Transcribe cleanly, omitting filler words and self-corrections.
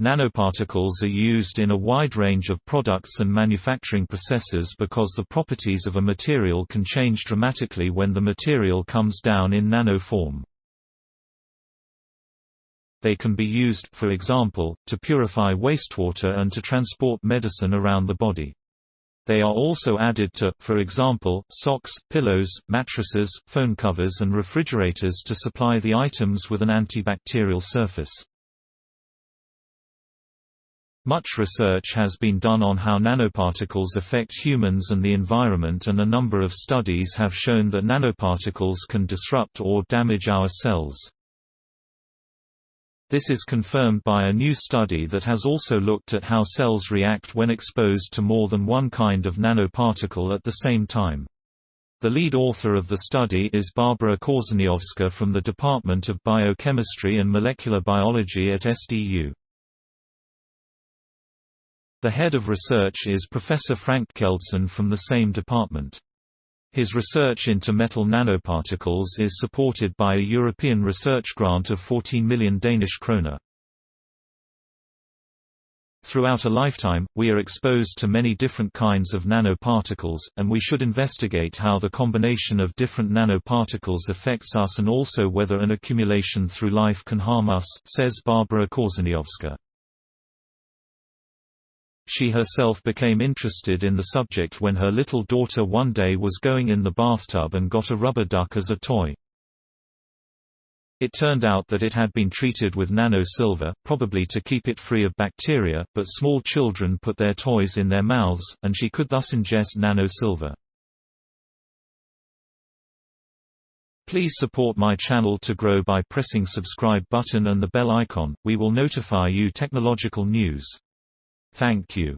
Nanoparticles are used in a wide range of products and manufacturing processes because the properties of a material can change dramatically when the material comes down in nano form. They can be used, for example, to purify wastewater and to transport medicine around the body. They are also added to, for example, socks, pillows, mattresses, phone covers and refrigerators to supply the items with an antibacterial surface. Much research has been done on how nanoparticles affect humans and the environment, and a number of studies have shown that nanoparticles can disrupt or damage our cells. This is confirmed by a new study that has also looked at how cells react when exposed to more than one kind of nanoparticle at the same time. The lead author of the study is Barbara Korzeniowska from the Department of Biochemistry and Molecular Biology at SDU. The head of research is Professor Frank Kjeldsen from the same department. His research into metal nanoparticles is supported by a European research grant of 14 million Danish kroner. Throughout a lifetime, we are exposed to many different kinds of nanoparticles, and we should investigate how the combination of different nanoparticles affects us and also whether an accumulation through life can harm us, says Barbara Korzeniowska. She herself became interested in the subject when her little daughter one day was going in the bathtub and got a rubber duck as a toy. It turned out that it had been treated with nano-silver, probably to keep it free of bacteria, but small children put their toys in their mouths, and she could thus ingest nano-silver. Please support my channel to grow by pressing subscribe button and the bell icon. We will notify you technological news. Thank you.